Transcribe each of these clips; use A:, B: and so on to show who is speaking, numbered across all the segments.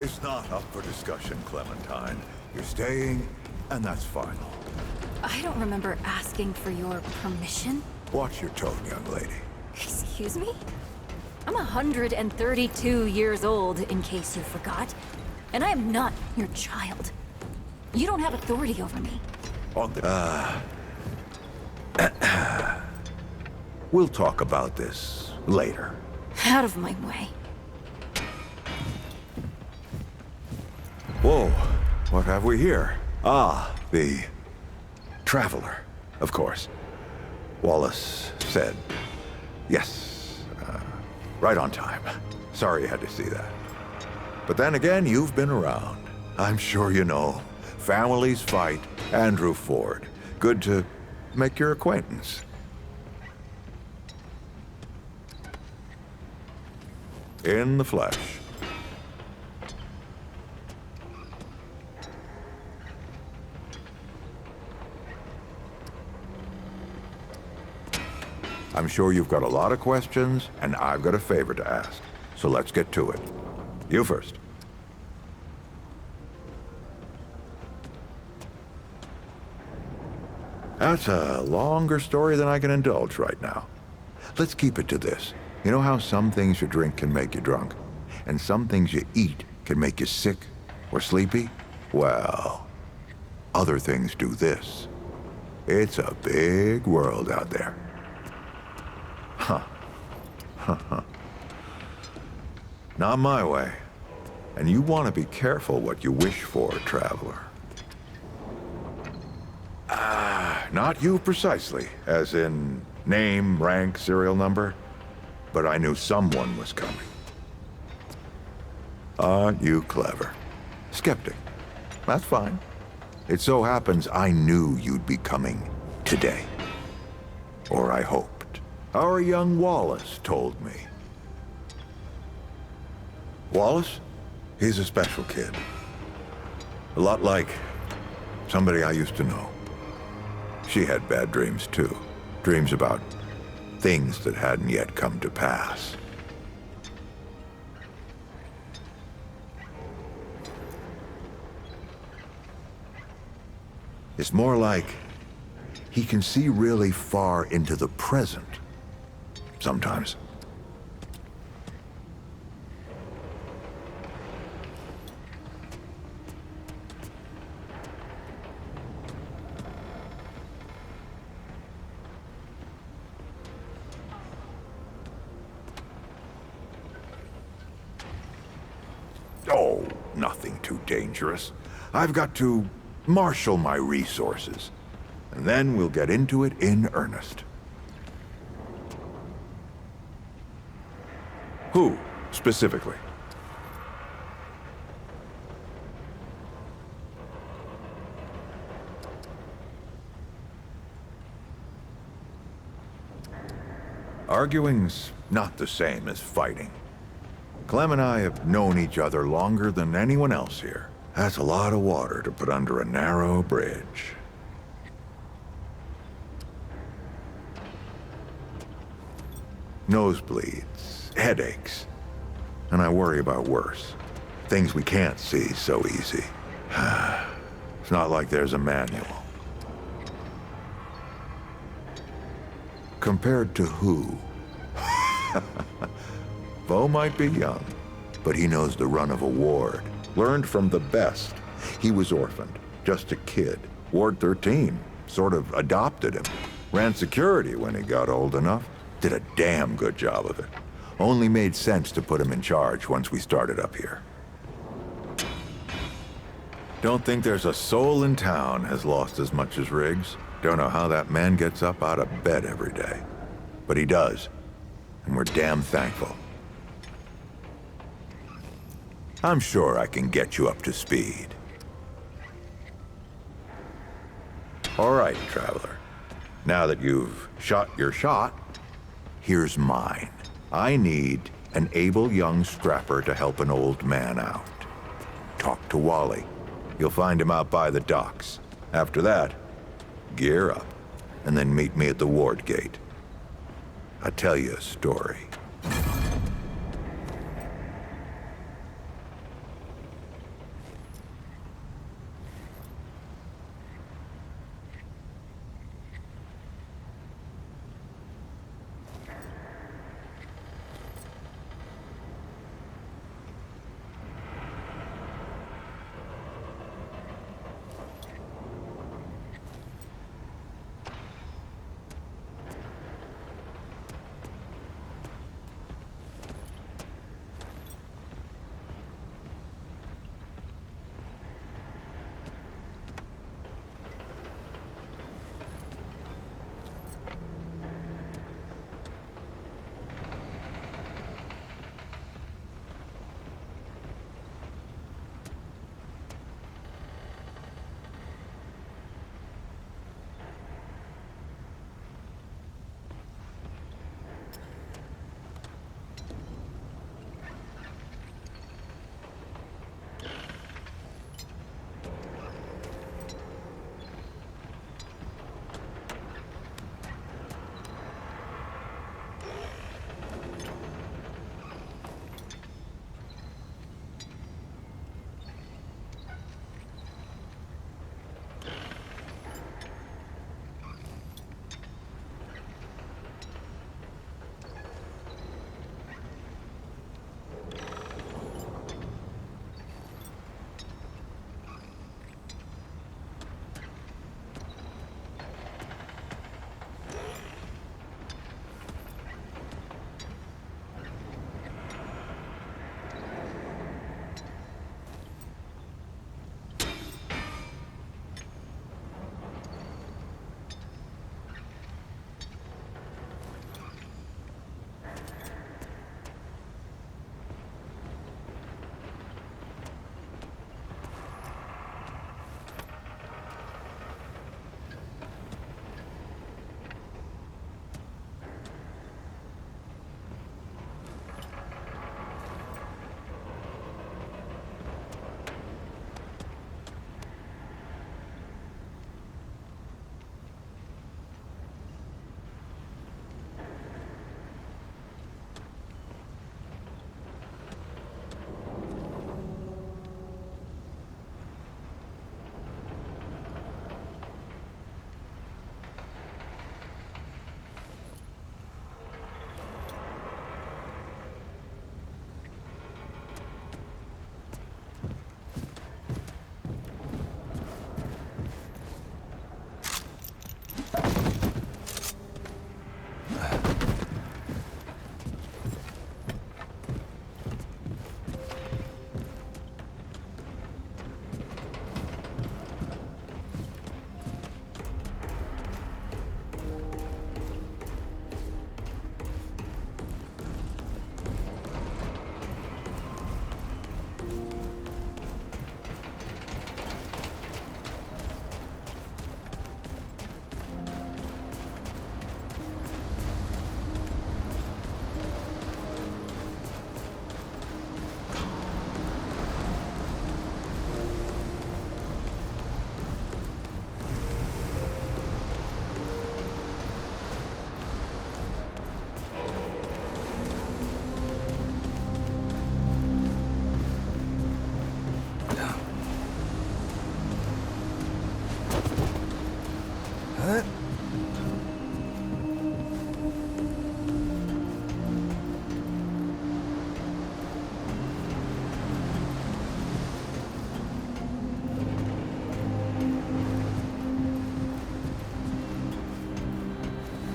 A: It's not up for discussion, Clementine. You're staying, and that's final.
B: I don't remember asking for your permission.
A: Watch your tone, young lady.
B: Excuse me? I'm 132 years old, in case you forgot. And I am not your child. You don't have authority over me.
A: On the... We'll talk about this later.
B: Out of my way.
A: Whoa, what have we here? Ah, the Traveler, of course. Wallace said yes, right on time. Sorry you had to see that. But then again, you've been around. I'm sure you know. Families fight. Andrew Ford. Good to make your acquaintance. In the flesh. I'm sure you've got a lot of questions, and I've got a favor to ask. So let's get to it. You first. That's a longer story than I can indulge right now. Let's keep it to this. You know how some things you drink can make you drunk, and some things you eat can make you sick or sleepy? Well, other things do this. It's a big world out there. Huh. Not my way. And you want to be careful what you wish for, Traveler. Not you precisely, as in name, rank, serial number, but I knew someone was coming. Aren't you clever? Skeptic. That's fine. It so happens I knew you'd be coming today. Or I hoped. Our young Wallace told me. Wallace? He's a special kid. A lot like somebody I used to know. She had bad dreams, too. Dreams about things that hadn't yet come to pass. It's more like he can see really far into the present. Sometimes. Oh, nothing too dangerous. I've got to marshal my resources, and then we'll get into it in earnest. Who, specifically? Arguing's not the same as fighting. Clem and I have known each other longer than anyone else here. That's a lot of water to put under a narrow bridge. Nosebleeds, headaches, and I worry about worse. Things we can't see so easy. It's not like there's a manual. Compared to who? Bo might be young, but he knows the run of a ward. Learned from the best. He was orphaned, just a kid. Ward 13 sort of adopted him. Ran security when he got old enough. Did a damn good job of it. Only made sense to put him in charge once we started up here. Don't think there's a soul in town has lost as much as Riggs. Don't know how that man gets up out of bed every day. But he does. And we're damn thankful. I'm sure I can get you up to speed. All right, Traveler. Now that you've shot your shot, here's mine. I need an able young scrapper to help an old man out. Talk to Wally. You'll find him out by the docks. After that, gear up, and then meet me at the ward gate. I'll tell you a story.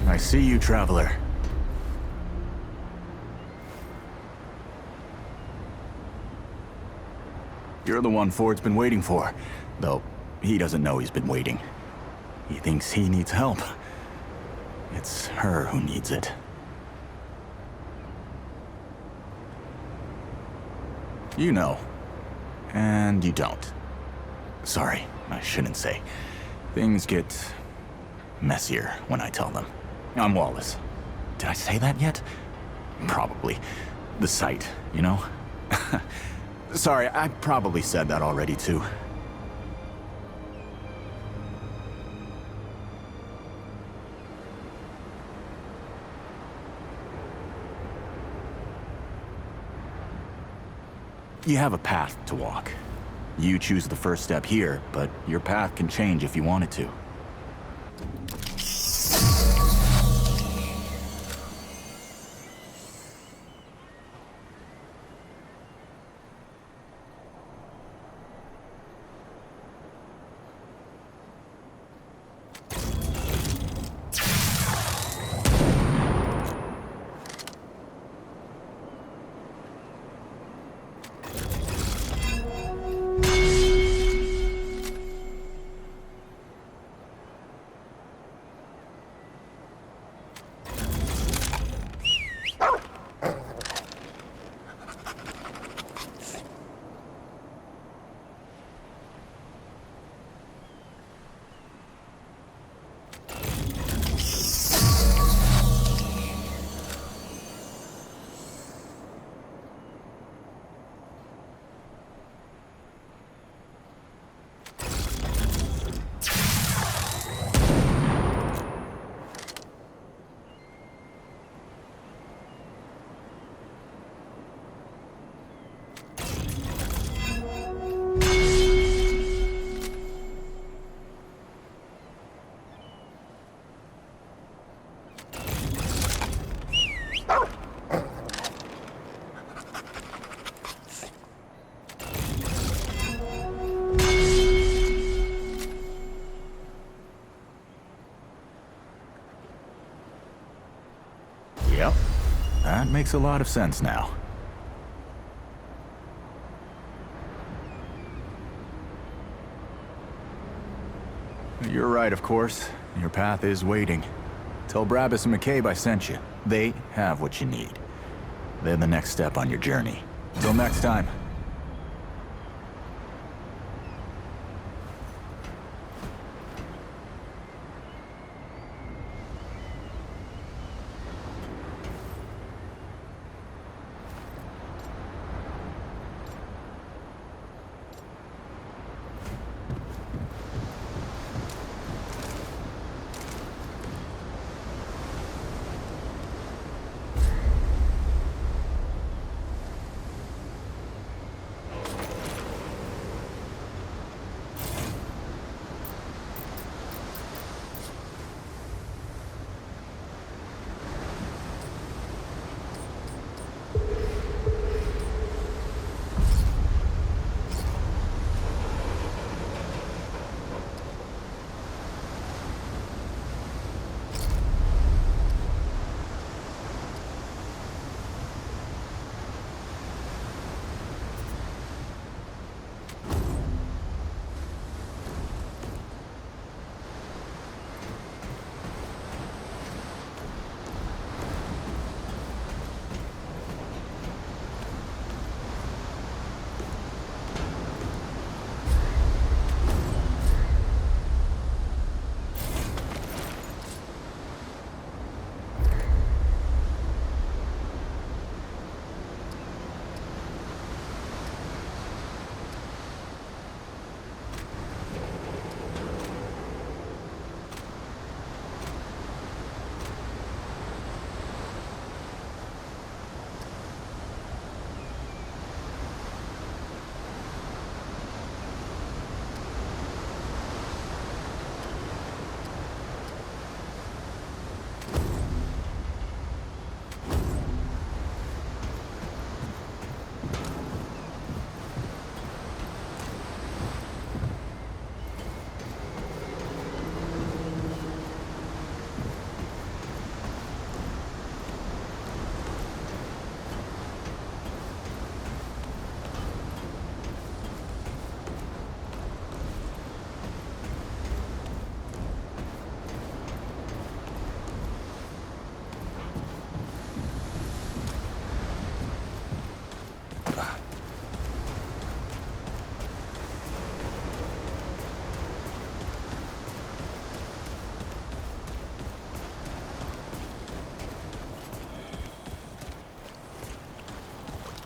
C: I see you, traveler. You're the one Ford's been waiting for, though he doesn't know he's been waiting. He thinks he needs help. It's her who needs it. You know, and you don't. Sorry, I shouldn't say. Things get messier when I tell them. I'm Wallace. Did I say that yet? Probably. The site, you know? Sorry, I probably said that already too. You have a path to walk. You choose the first step here, but your path can change if you wanted to. Yep, that makes a lot of sense now. You're right, of course. Your path is waiting. Tell Brabus and McCabe I sent you. They have what you need. They're the next step on your journey. Till next time.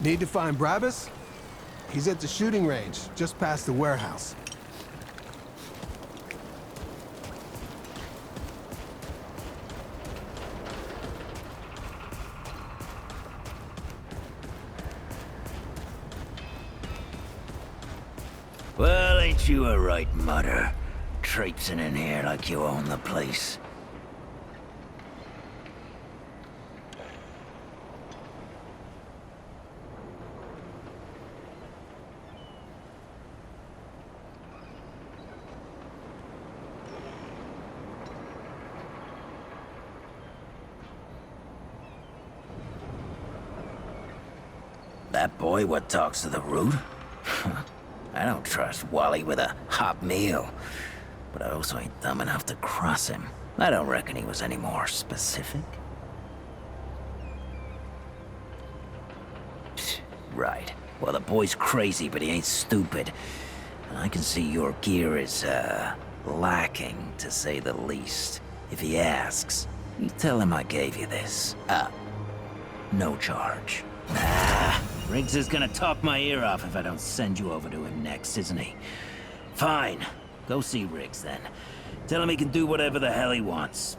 D: Need to find Brabus? He's at the shooting range, just past the warehouse.
E: Well, ain't you a right mutter? Traipsing in here like you own the place. That boy what talks to the root? I don't trust Wally with a hot meal. But I also ain't dumb enough to cross him. I don't reckon he was any more specific. Right. Well, the boy's crazy, but he ain't stupid. And I can see your gear is, lacking, to say the least. If he asks, you tell him I gave you this. No charge. Nah, Riggs is gonna talk my ear off if I don't send you over to him next, isn't he? Fine. Go see Riggs, then. Tell him he can do whatever the hell he wants.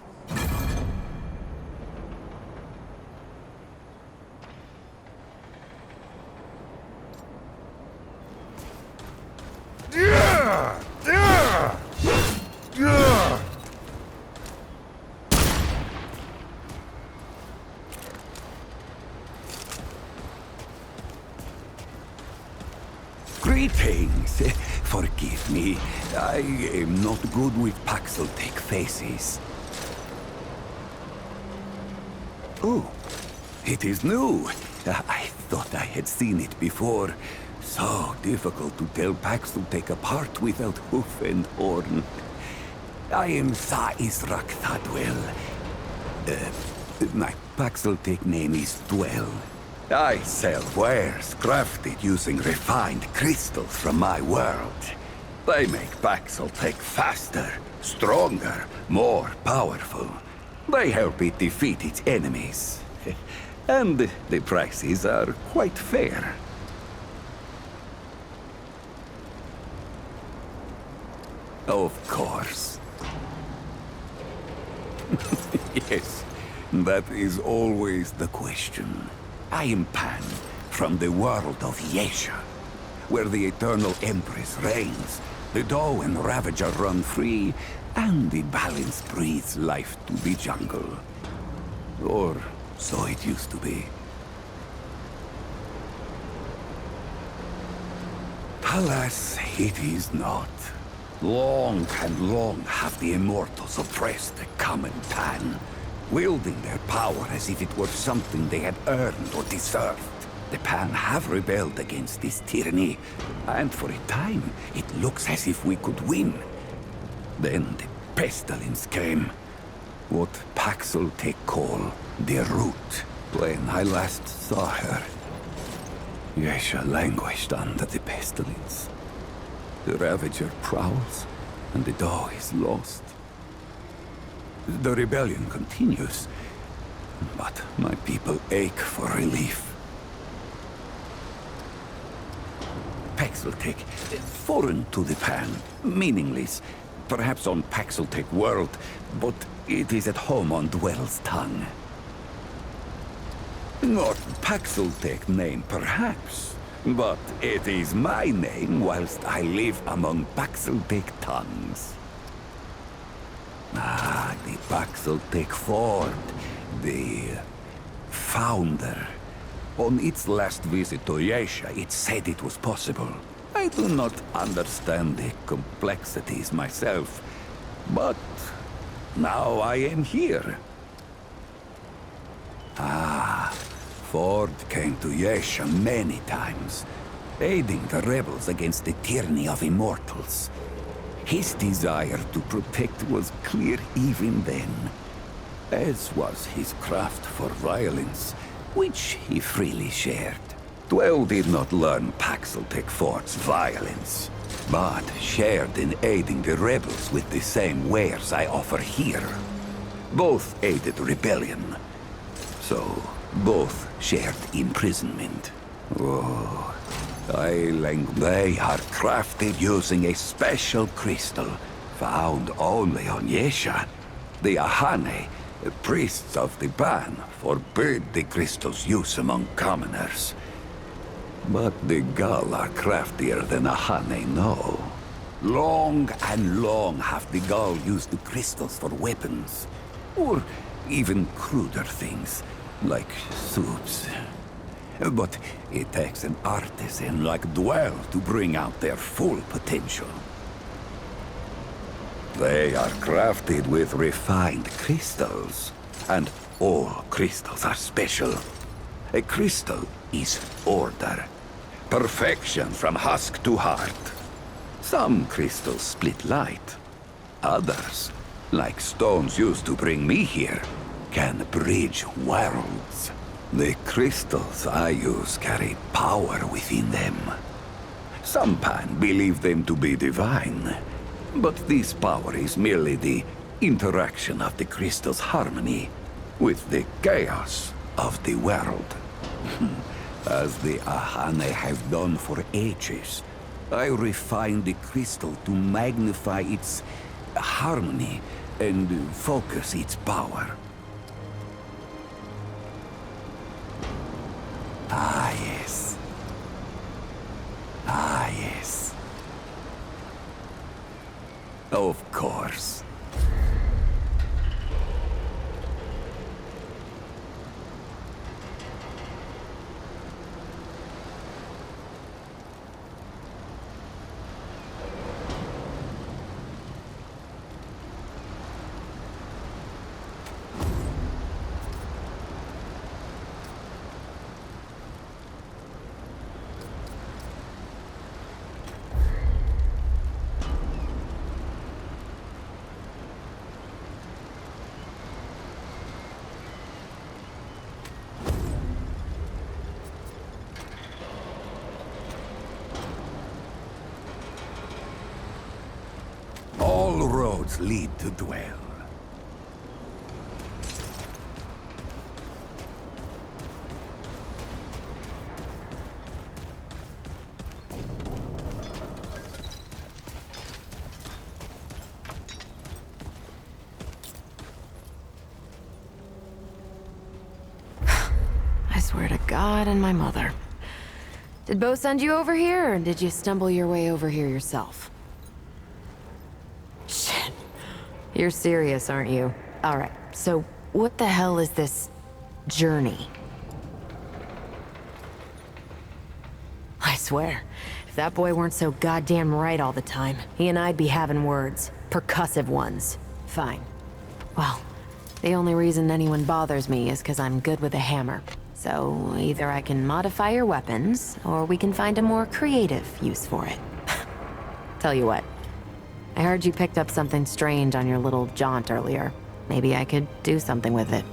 F: Greetings. Forgive me. I am not good with Paxel-Tech faces. Oh, it is new. I thought I had seen it before. So difficult to tell Paxel-Tech apart without hoof and horn. I am Sa Israk Thadwell. My Paxel-Tech name is Dwell. I sell wares crafted using refined crystals from my world. They make Paxel-Tech faster, stronger, more powerful. They help it defeat its enemies. And the prices are quite fair. Of course. Yes, that is always the question. I am Pan, from the world of Yesha, where the Eternal Empress reigns, the Doe and Ravager run free, and the balance breathes life to the jungle. Or so it used to be. Alas, it is not. Long and long have the Immortals oppressed the common Pan, wielding their power as if it were something they had earned or deserved. The Pan have rebelled against this tyranny, and for a time, it looks as if we could win. Then the pestilence came. What Paxel-Tech call the Root. When I last saw her, Yesha languished under the pestilence. The Ravager prowls, and the Doe is lost. The rebellion continues, but my people ache for relief. Paxel-Tech, foreign to the Pan, meaningless, perhaps on Paxel-Tech world, but it is at home on Dwell's tongue. Not Paxel-Tech name, perhaps, but it is my name whilst I live among Paxel-Tech tongues. Ah, the Paxel-Tech Ford, the founder. On its last visit to Yesha, it said it was possible. I do not understand the complexities myself, but now I am here. Ah, Ford came to Yesha many times, aiding the rebels against the tyranny of immortals. His desire to protect was clear even then, as was his craft for violence, which he freely shared. Dwell did not learn Paxel-Tech Ford's violence, but shared in aiding the rebels with the same wares I offer here. Both aided rebellion, so both shared imprisonment. They are crafted using a special crystal found only on Yesha. The Ahane, priests of the ban, forbid the crystal's use among commoners. But the Gal are craftier than Ahane know. Long and long have the Gal used the crystals for weapons, or even cruder things, like soups. But it takes an artisan like Dwell to bring out their full potential. They are crafted with refined crystals, and all crystals are special. A crystal is order, perfection from husk to heart. Some crystals split light. Others, like stones used to bring me here, can bridge worlds. The crystals I use carry power within them. Some Pan believe them to be divine, but this power is merely the interaction of the crystal's harmony with the chaos of the world. As the Ahane have done for ages, I refine the crystal to magnify its harmony and focus its power. Ah, yes. Ah, yes. Of course. All roads lead to Dwell.
G: I swear to God and my mother. Did Bo send you over here, or did you stumble your way over here yourself? Shit. You're serious, aren't you? Alright, so what the hell is this journey? I swear, if that boy weren't so goddamn right all the time, he and I'd be having words. Percussive ones. Fine. Well, the only reason anyone bothers me is because I'm good with a hammer. So either I can modify your weapons, or we can find a more creative use for it. Tell you what, I heard you picked up something strange on your little jaunt earlier. Maybe I could do something with it.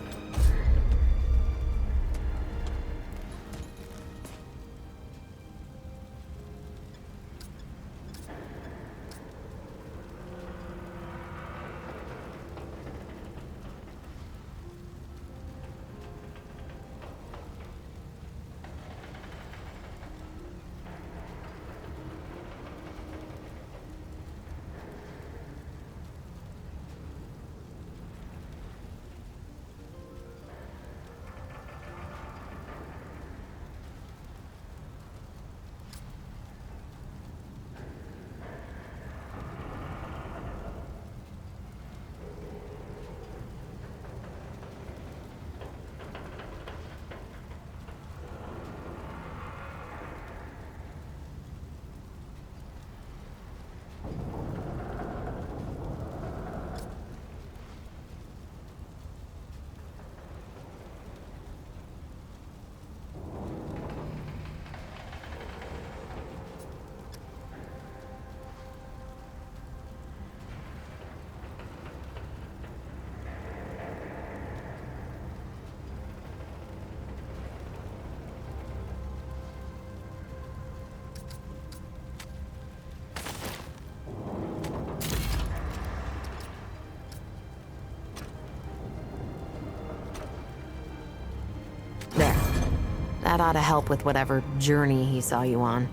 G: That ought to help with whatever journey he saw you on.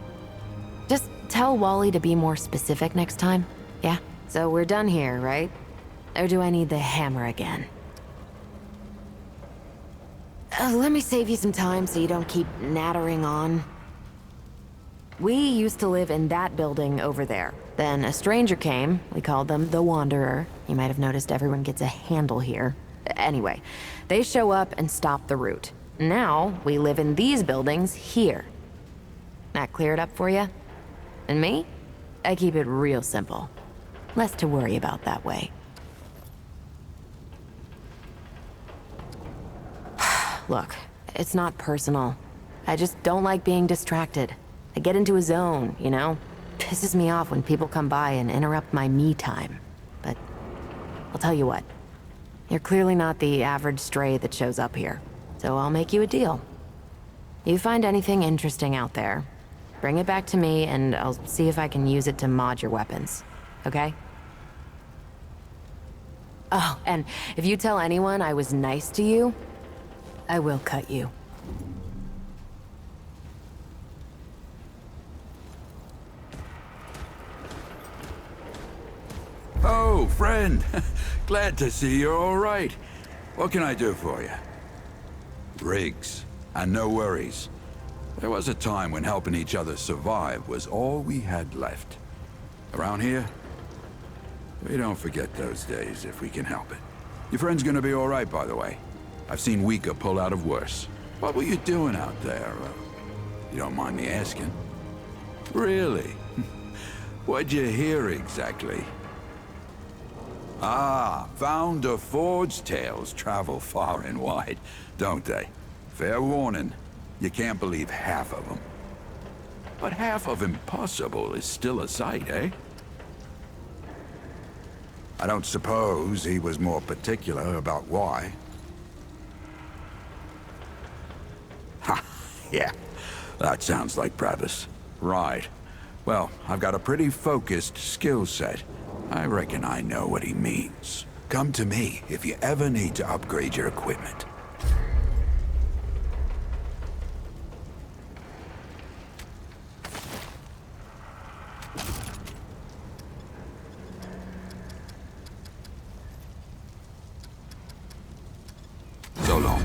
G: Just tell Wally to be more specific next time, yeah? So we're done here, right? Or do I need the hammer again? Let me save you some time so you don't keep nattering on. We used to live in that building over there. Then a stranger came. We called them the Wanderer. You might have noticed everyone gets a handle here. Anyway, they show up and stop the route. Now, we live in these buildings here. That clear it up for you? And me? I keep it real simple. Less to worry about that way. Look, it's not personal. I just don't like being distracted. I get into a zone, you know? Pisses me off when people come by and interrupt my me time. But I'll tell you what. You're clearly not the average stray that shows up here. So I'll make you a deal. You find anything interesting out there, bring it back to me and I'll see if I can use it to mod your weapons. Okay? Oh, and if you tell anyone I was nice to you, I will cut you.
F: Oh, friend. Glad to see you're all right. What can I do for you? Rigs, and no worries. There was a time when helping each other survive was all we had left. Around here, we don't forget those days if we can help it. Your friend's gonna be all right, by the way. I've seen weaker pull out of worse. What were you doing out there? You don't mind me asking? Really? What'd you hear exactly? Ah, Founder Ford's tales travel far and wide, don't they? Fair warning, you can't believe half of them. But half of impossible is still a sight, eh? I don't suppose he was more particular about why. Ha, yeah, that sounds like Travis. Right. Well, I've got a pretty focused skill set. I reckon I know what he means. Come to me if you ever need to upgrade your equipment. So long.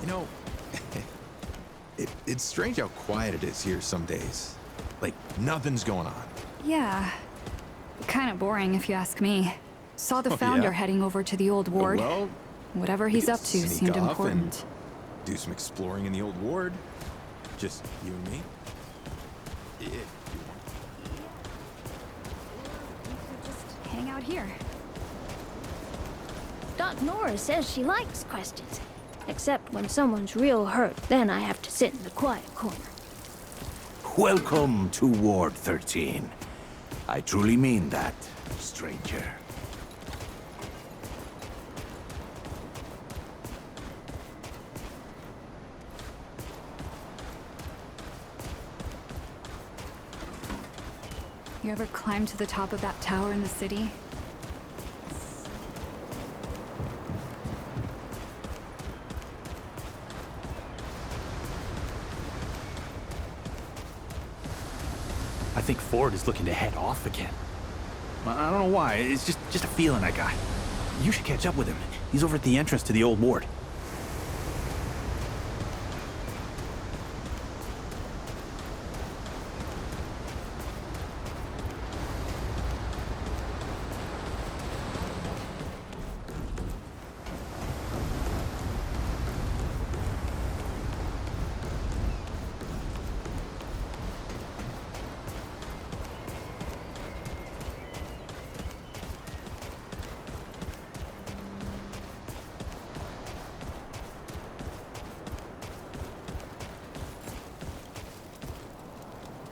H: You know, it's strange how quiet it is here some days. Like, nothing's going on.
I: Yeah. Kind of boring, if you ask me. Saw the founder heading over to the old ward.
H: Well,
I: whatever he's up to
H: sneak
I: seemed
H: off
I: important.
H: and do some exploring in the old ward. Just you and me. Yeah.
I: Just hang out here.
J: Doc Nora says she likes questions. Except when someone's real hurt, then I have to sit in the quiet corner.
K: Welcome to Ward 13. I truly mean that, stranger.
I: You ever climbed to the top of that tower in the city?
L: I think Ford is looking to head off again. I don't know why, it's just a feeling I got. You should catch up with him. He's over at the entrance to the old ward.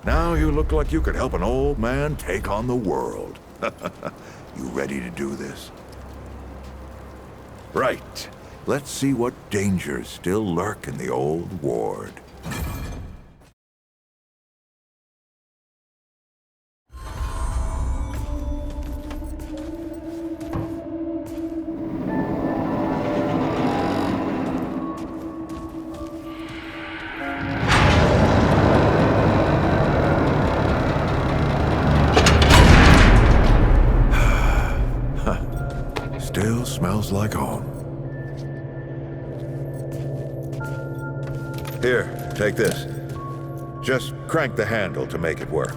A: Now you look like you could help an old man take on the world. You ready to do this? Right. Let's see what dangers still lurk in the old ward. Still smells like home. Here, take this. Just crank the handle to make it work.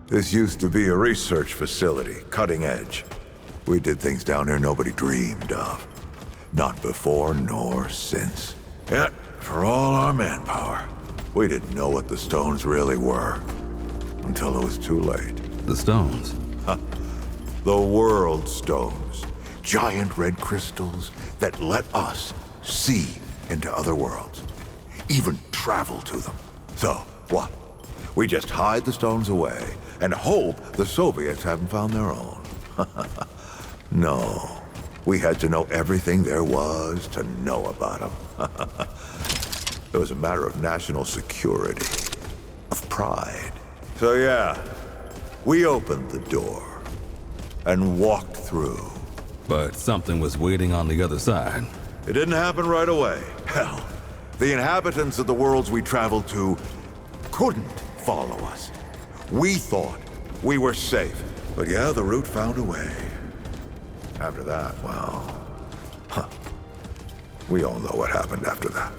A: This used to be a research facility, cutting edge. We did things down here nobody dreamed of. Not before nor since. Yet, for all our manpower, we didn't know what the stones really were. Until it was too late.
F: The stones?
A: The world stones. Giant red crystals that let us see into other worlds. Even travel to them. So, what? We just hide the stones away and hope the Soviets haven't found their own. No. We had to know everything there was to know about them. It was a matter of national security. Of pride. So yeah, we opened the door and walked through.
F: But something was waiting on the other side.
A: It didn't happen right away. Hell, the inhabitants of the worlds we traveled to couldn't follow us. We thought we were safe. But yeah, the route found a way. After that, well, we all know what happened after that.